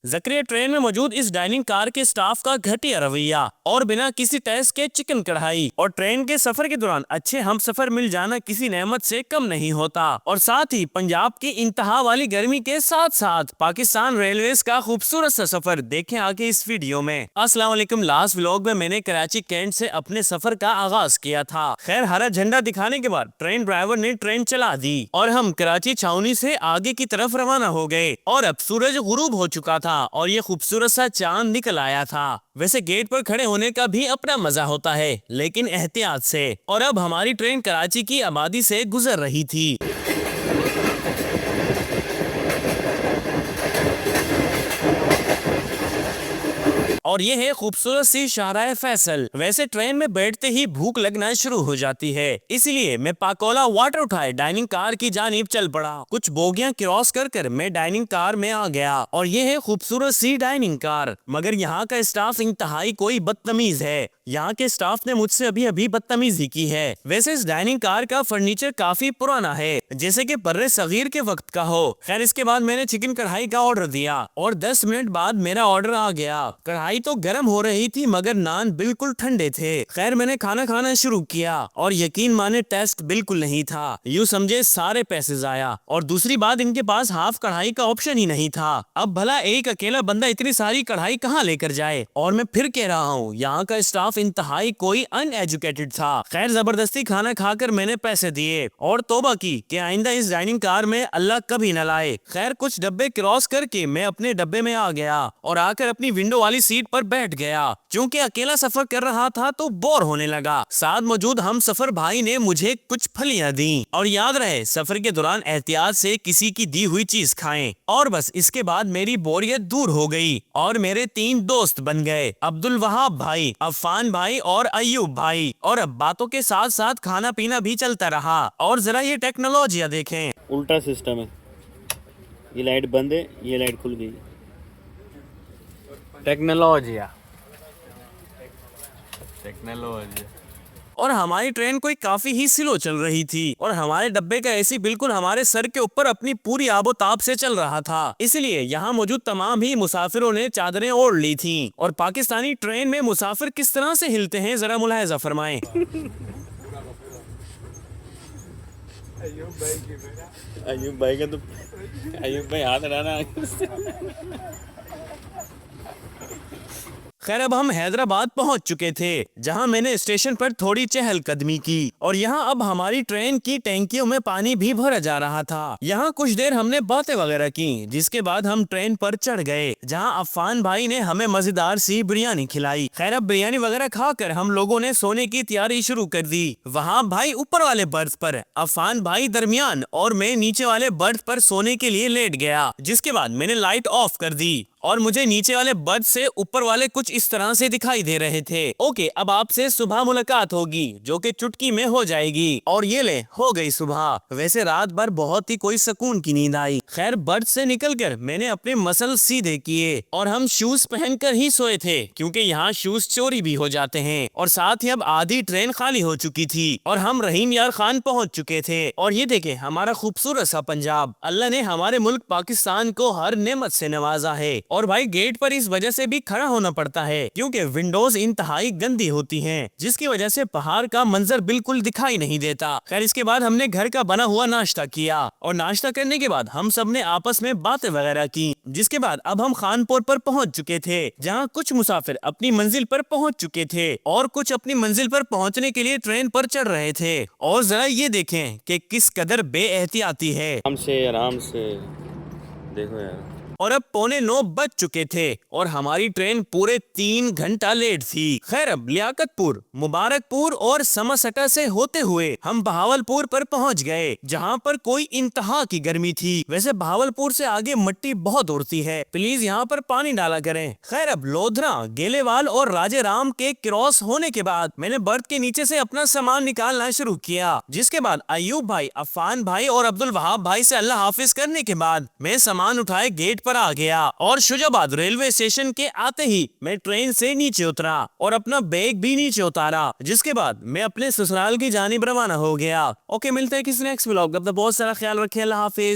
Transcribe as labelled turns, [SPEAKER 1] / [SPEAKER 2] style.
[SPEAKER 1] Zakaria train में मौजूद इस डाइनिंग कार के स्टाफ का घटिया रवैया और बिना किसी टेस्ट के चिकन कढ़ाई और ट्रेन के सफर के दौरान अच्छे हम सफर मिल जाना किसी नेमत से कम नहीं होता। और साथ ही पंजाब की इंतहा वाली गर्मी के साथ साथ पाकिस्तान रेलवेज का खूबसूरत सा सफर देखें आगे इस वीडियो में। अस्सलाम वालेकुम। लास्ट व्लॉग में मैंने कराची कैंट से अपने सफर का आगाज किया था। खैर हरा झंडा दिखाने के बाद ट्रेन ड्राइवर ने ट्रेन चला दी और हम कराची छावनी से आगे की तरफ रवाना हो गए। और अब सूरज गुरूब हो चुका था और ये खूबसूरत सा चांद निकल आया था। वैसे गेट पर खड़े होने का भी अपना मजा होता है, लेकिन एहतियात से। और अब हमारी ट्रेन कराची की आबादी से गुजर रही थी। और ये है खूबसूरत सी शाहराह फैसल। वैसे ट्रेन में बैठते ही भूख लगना शुरू हो जाती है, इसलिए मैं पाकोला वाटर उठाए डाइनिंग कार की जानिब चल पड़ा। कुछ बोगियां क्रॉस कर मैं डाइनिंग कार में आ गया और ये है खूबसूरत सी डाइनिंग कार। मगर यहाँ का स्टाफ इंतहाई कोई बदतमीज है। यहाँ के स्टाफ ने मुझसे अभी बदतमीजी की है। वैसे इस डाइनिंग कार का फर्नीचर काफी पुराना है, जैसे कि बर्रे सगीर के वक्त का हो। खैर इसके बाद मैंने चिकन कढ़ाई का ऑर्डर दिया और 10 मिनट बाद मेरा ऑर्डर आ गया। कढ़ाई तो गर्म हो रही थी मगर नान बिल्कुल ठंडे थे। खैर मैंने खाना खाना शुरू किया और यकीन माने टेस्ट बिल्कुल नहीं था। यूं समझे सारे पैसे जाया। और दूसरी बात, इनके पास हाफ कढ़ाई का ऑप्शन ही नहीं था। अब भला एक अकेला बंदा इतनी सारी कढ़ाई कहाँ लेकर जाए। और मैं फिर कह रहा हूँ, यहाँ का स्टाफ इंतहाई कोई अनएजुकेटेड था। खैर जबरदस्ती खाना खाकर मैंने पैसे दिए और तौबा की कि आइंदा इस डाइनिंग कार में अल्लाह कभी न लाए। खैर कुछ डब्बे क्रॉस करके मैं अपने डब्बे में आ गया और आकर अपनी विंडो वाली सीट पर बैठ गया। क्योंकि अकेला सफर कर रहा था तो बोर होने लगा। साथ मौजूद हम सफर भाई ने मुझे कुछ फलियां दी। और याद रहे सफर के दौरान एहतियात से किसी की दी हुई चीज खाएं। और बस इसके बाद मेरी बोरियत दूर हो गई और मेरे 3 दोस्त बन गए, अब्दुल वहाब भाई, अफान भाई और अयूब भाई। और अब बातों के साथ साथ खाना पीना भी चलता रहा। और जरा ये टेक्नोलॉजी देखें,
[SPEAKER 2] उल्टा सिस्टम है। ये लाइट बंद है, ये लाइट खुल गई। टेक्नोलॉजी।
[SPEAKER 1] और हमारी ट्रेन कोई काफी ही स्लो चल रही थी और हमारे डब्बे का एसी बिल्कुल हमारे सर के ऊपर अपनी पूरी आबोताब से चल रहा था। इसलिए यहाँ मौजूद तमाम ही मुसाफिरों ने चादरें ओढ़ ली थीं। और पाकिस्तानी ट्रेन में मुसाफिर किस तरह से हिलते हैं जरा मुलाहिजा फरमाएं।
[SPEAKER 2] अयूब भाई का तो अयूब भाई हाथ हटाना।
[SPEAKER 1] खैर अब हम हैदराबाद पहुंच चुके थे, जहां मैंने स्टेशन पर थोड़ी चहलकदमी की। और यहां अब हमारी ट्रेन की टैंकियों में पानी भी भरा जा रहा था। यहां कुछ देर हमने बातें वगैरह की, जिसके बाद हम ट्रेन पर चढ़ गए, जहां अफान भाई ने हमें मजेदार सी बिरयानी खिलाई। खैर अब बिरयानी वगैरह खाकर हम लोगों ने सोने की तैयारी शुरू कर दी। वहाँ भाई ऊपर वाले बर्थ पर, अफान भाई दरमियान और मैं नीचे वाले बर्थ पर सोने के लिए लेट गया। जिसके बाद मैंने लाइट ऑफ कर दी और मुझे नीचे वाले बर्थ से ऊपर वाले कुछ इस तरह से दिखाई दे रहे थे। ओके, अब आपसे सुबह मुलाकात होगी जो कि चुटकी में हो जाएगी। और ये ले हो गई सुबह। वैसे रात भर बहुत ही कोई सुकून की नींद आई। खैर बर्थ से निकलकर मैंने अपने मसल सीधे किए और हम शूज पहनकर ही सोए थे, क्योंकि यहाँ शूज चोरी भी हो जाते हैं। और साथ ही अब आधी ट्रेन खाली हो चुकी थी और हम रहीम यार खान पहुँच चुके थे। और ये देखे हमारा खूबसूरत सा पंजाब। अल्लाह ने हमारे मुल्क पाकिस्तान को हर नेमत से नवाजा है। और भाई गेट पर इस वजह से भी खड़ा होना पड़ता है क्योंकि विंडोज इंतहाई गंदी होती हैं, जिसकी वजह से पहाड़ का मंजर बिल्कुल दिखाई नहीं देता। खैर इसके बाद हमने घर का बना हुआ नाश्ता किया और नाश्ता करने के बाद हम सब ने आपस में बातें वगैरह की। जिसके बाद अब हम खानपुर पर पहुंच चुके थे, जहां कुछ मुसाफिर अपनी मंजिल पर पहुंच चुके थे और कुछ अपनी मंजिल पर पहुंचने के लिए ट्रेन पर चढ़ रहे थे। और जरा ये देखें कि किस कदर बेएहतियाती है।
[SPEAKER 2] आराम से देखो यार।
[SPEAKER 1] और अब 8:45 बज चुके थे और हमारी ट्रेन पूरे 3 घंटा लेट थी। खैर अब लियाकतपुर, मुबारकपुर और समसटा से होते हुए हम बहावलपुर पर पहुंच गए, जहां पर कोई इंतहा की गर्मी थी। वैसे बहावलपुर से आगे मिट्टी बहुत उड़ती है, प्लीज यहाँ पर पानी डाला करें। खैर अब लोधरा, गेलेवाल और राजेराम के क्रॉस होने के बाद मैंने बर्थ के नीचे से अपना सामान निकालना शुरू किया। जिसके बाद अयूब भाई, अफान भाई और अब्दुल वहाब भाई से अल्लाह हाफिज करने के बाद मैं सामान उठाए गेट पर आ गया। और शुजाबाद रेलवे स्टेशन के आते ही मैं ट्रेन से नीचे उतरा और अपना बैग भी नीचे उतारा। जिसके बाद मैं अपने ससुराल की जानिब रवाना हो गया। ओके, मिलते हैं किसी नेक्स्ट व्लॉग। अब तक बहुत सारा ख्याल रखें। अल्लाह हाफिज।